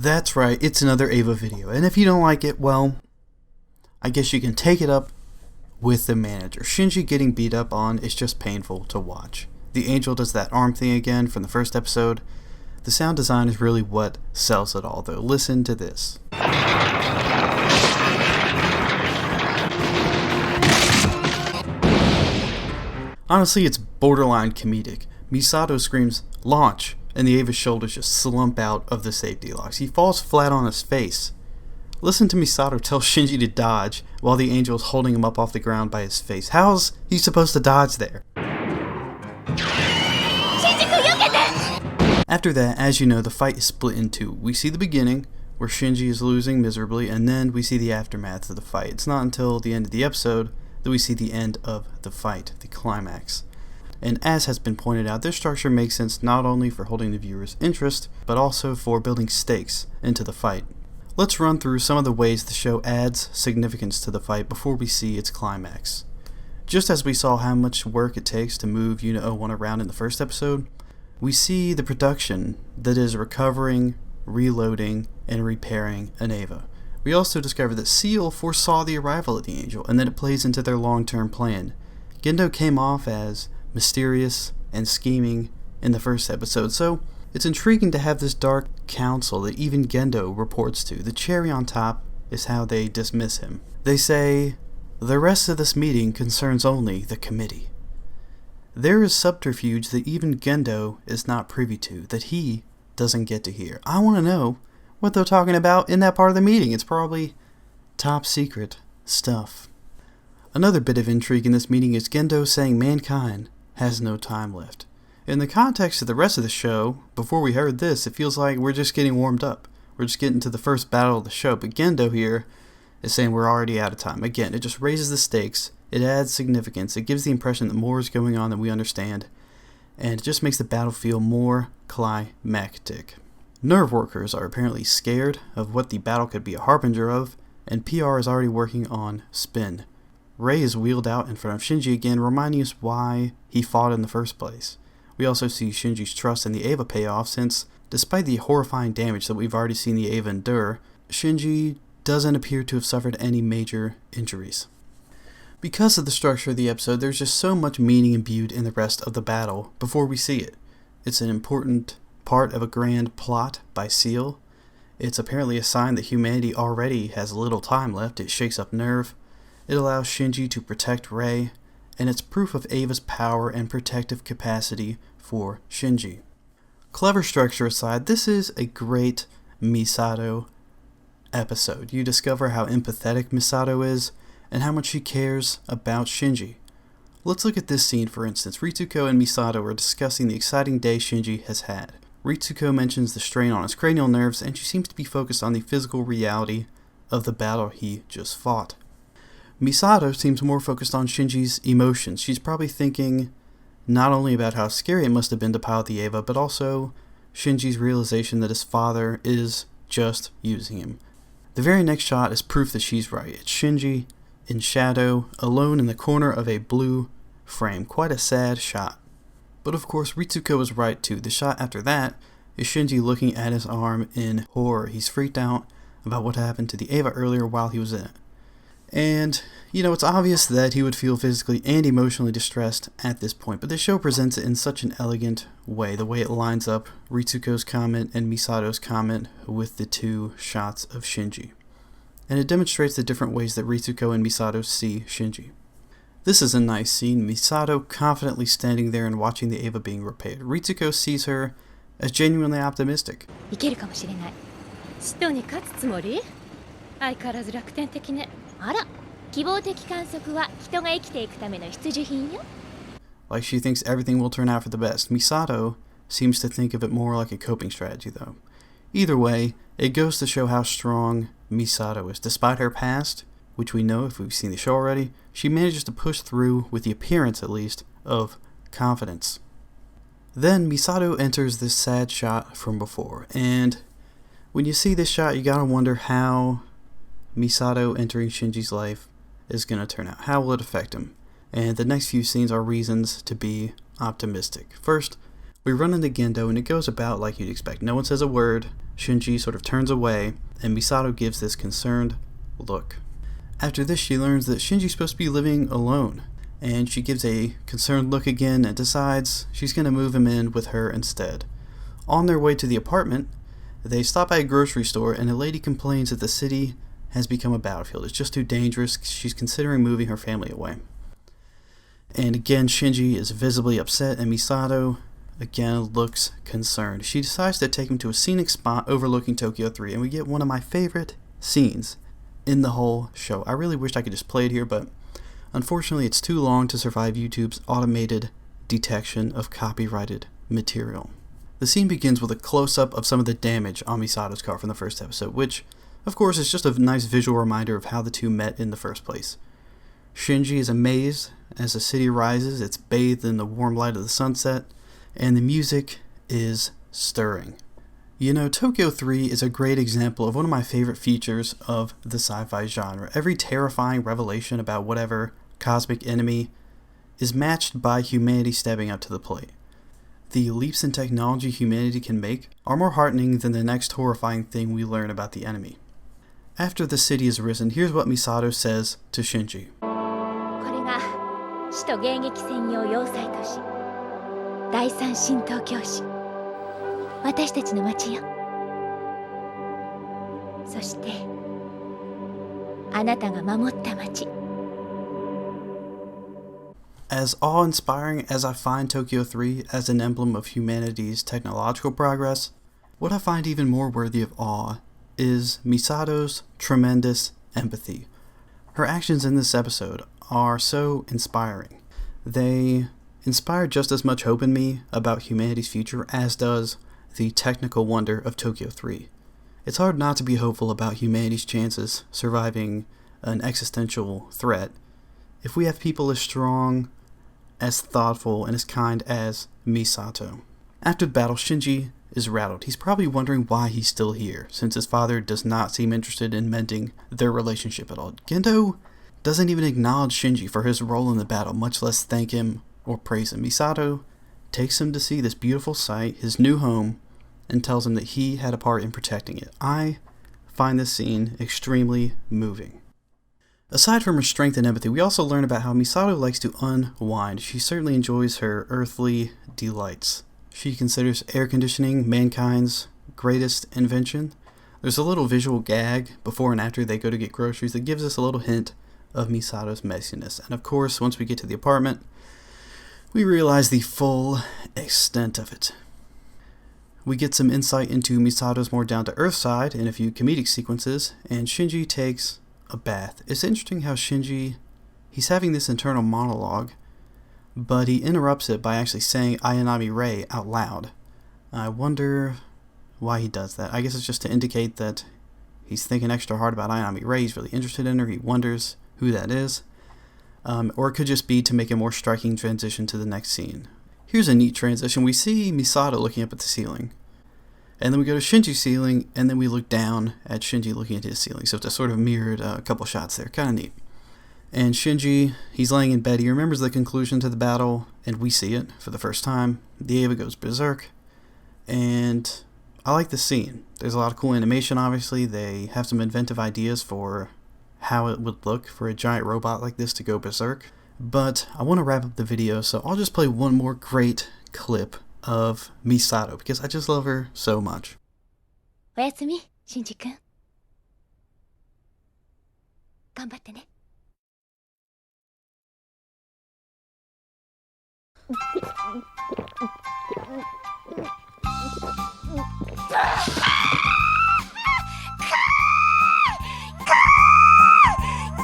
That's right, it's another Eva video, and if you don't like it, well, I guess you can take it up with the manager. Shinji getting beat up on is just painful to watch. The angel does that arm thing again from the first episode. The sound design is really what sells it all, though. Listen to this. Honestly, it's borderline comedic. Misato screams, "Launch!" and the Eva's shoulders just slump out of the safety locks. He falls flat on his face. Listen to Misato tell Shinji to dodge while the angel is holding him up off the ground by his face. How's he supposed to dodge there? After that, as you know, the fight is split in two. We see the beginning, where Shinji is losing miserably, and then we see the aftermath of the fight. It's not until the end of the episode that we see the end of the fight, the climax. And as has been pointed out, this structure makes sense not only for holding the viewer's interest, but also for building stakes into the fight. Let's run through some of the ways the show adds significance to the fight before we see its climax. Just as we saw how much work it takes to move Unit 01 around in the first episode, we see the production that is recovering, reloading, and repairing an Eva. We also discover that Seal foresaw the arrival of the angel, and that it plays into their long-term plan. Gendo came off as mysterious and scheming in the first episode, so it's intriguing to have this dark council that even Gendo reports to. The cherry on top is how they dismiss him. They say, "The rest of this meeting concerns only the committee." There is subterfuge that even Gendo is not privy to, that he doesn't get to hear. I want to know what they're talking about in that part of the meeting. It's probably top secret stuff. Another bit of intrigue in this meeting is Gendo saying mankind has no time left. In the context of the rest of the show, before we heard this, it feels like we're just getting warmed up. We're just getting to the first battle of the show, but Gendo here is saying we're already out of time. Again, it just raises the stakes, it adds significance, it gives the impression that more is going on than we understand, and it just makes the battle feel more climactic. Nerve workers are apparently scared of what the battle could be a harbinger of, and PR is already working on spin. Rei is wheeled out in front of Shinji again, reminding us why he fought in the first place. We also see Shinji's trust in the Eva pay off, since despite the horrifying damage that we've already seen the Eva endure, Shinji doesn't appear to have suffered any major injuries. Because of the structure of the episode, there's just so much meaning imbued in the rest of the battle before we see it. It's an important part of a grand plot by Seal. It's apparently a sign that humanity already has little time left. It shakes up Nerve. It allows Shinji to protect Rei, and it's proof of Eva's power and protective capacity for Shinji. Clever structure aside, this is a great Misato episode. You discover how empathetic Misato is, and how much she cares about Shinji. Let's look at this scene for instance. Ritsuko and Misato are discussing the exciting day Shinji has had. Ritsuko mentions the strain on his cranial nerves, and she seems to be focused on the physical reality of the battle he just fought. Misato seems more focused on Shinji's emotions. She's probably thinking not only about how scary it must have been to pilot the Eva, but also Shinji's realization that his father is just using him. The very next shot is proof that she's right. It's Shinji in shadow, alone in the corner of a blue frame. Quite a sad shot. But of course, Ritsuko was right too. The shot after that is Shinji looking at his arm in horror. He's freaked out about what happened to the Eva earlier while he was in it. And, it's obvious that he would feel physically and emotionally distressed at this point, but the show presents it in such an elegant way, the way it lines up Ritsuko's comment and Misato's comment with the two shots of Shinji. And it demonstrates the different ways that Ritsuko and Misato see Shinji. This is a nice scene, Misato confidently standing there and watching the Eva being repaired. Ritsuko sees her as genuinely optimistic. いけるかもしれない。使徒に勝つつもり？相変わらず楽天的ね。あら、希望的観測は人が生きていくための必需品よ。 Like she thinks everything will turn out for the best. Misato seems to think of it more like a coping strategy though. Either way, it goes to show how strong Misato is. Despite her past, which we know if we've seen the show already, she manages to push through with the appearance at least of confidence. Then Misato enters this sad shot from before, and when you see this shot you gotta wonder how Misato entering Shinji's life is going to turn out. How will it affect him? And the next few scenes are reasons to be optimistic. First, we run into Gendo and it goes about like you'd expect. No one says a word. Shinji sort of turns away, and Misato gives this concerned look. After this, she learns that Shinji's supposed to be living alone, and she gives a concerned look again and decides she's going to move him in with her instead. On their way to the apartment, they stop by a grocery store, and a lady complains that the city has become a battlefield. It's just too dangerous. She's considering moving her family away. And again, Shinji is visibly upset, and Misato again looks concerned. She decides to take him to a scenic spot overlooking Tokyo 3, and we get one of my favorite scenes in the whole show. I really wish I could just play it here, but unfortunately it's too long to survive YouTube's automated detection of copyrighted material. The scene begins with a close-up of some of the damage on Misato's car from the first episode, which, of course, is just a nice visual reminder of how the two met in the first place. Shinji is amazed as the city rises. It's bathed in the warm light of the sunset, and the music is stirring. You know, Tokyo 3 is a great example of one of my favorite features of the sci-fi genre. Every terrifying revelation about whatever cosmic enemy is matched by humanity stepping up to the plate. The leaps in technology humanity can make are more heartening than the next horrifying thing we learn about the enemy. After the city is risen, here's what Misato says to Shinji. これが首都迎撃専用要塞都市第三新東京市私たちの町よそしてあなたが守った町 As awe-inspiring as I find Tokyo 3 as an emblem of humanity's technological progress, what I find even more worthy of awe is Misato's tremendous empathy. Her actions in this episode are so inspiring. They inspire just as much hope in me about humanity's future as does the technical wonder of Tokyo 3. It's hard not to be hopeful about humanity's chances surviving an existential threat if we have people as strong, as thoughtful, and as kind as Misato. After the battle, Shinji is rattled. He's probably wondering why he's still here, since his father does not seem interested in mending their relationship at all. Gendo doesn't even acknowledge Shinji for his role in the battle, much less thank him or praise him. Misato takes him to see this beautiful sight, his new home, and tells him that he had a part in protecting it. I find this scene extremely moving. Aside from her strength and empathy, we also learn about how Misato likes to unwind. She certainly enjoys her earthly delights. She considers air conditioning mankind's greatest invention. There's a little visual gag before and after they go to get groceries that gives us a little hint of Misato's messiness. And of course, once we get to the apartment, we realize the full extent of it. We get some insight into Misato's more down-to-earth side in a few comedic sequences, and Shinji takes a bath. It's interesting how Shinji, he's having this internal monologue, but he interrupts it by actually saying Ayanami Rei out loud. I wonder why he does that. I guess it's just to indicate that he's thinking extra hard about Ayanami Rei. He's really interested in her. He wonders who that is. Or it could just be to make a more striking transition to the next scene. Here's a neat transition. We see Misato looking up at the ceiling. And then we go to Shinji's ceiling, and then we look down at Shinji looking at his ceiling. So it's a sort of mirrored couple shots there. Kind of neat. And Shinji, he's laying in bed. He remembers the conclusion to the battle, and we see it for the first time. The Eva goes berserk. And I like the scene. There's a lot of cool animation, obviously. They have some inventive ideas for how it would look for a giant robot like this to go berserk. But I want to wrap up the video, so I'll just play one more great clip of Misato, because I just love her so much. おやすみ、シンジ君。頑張ってね。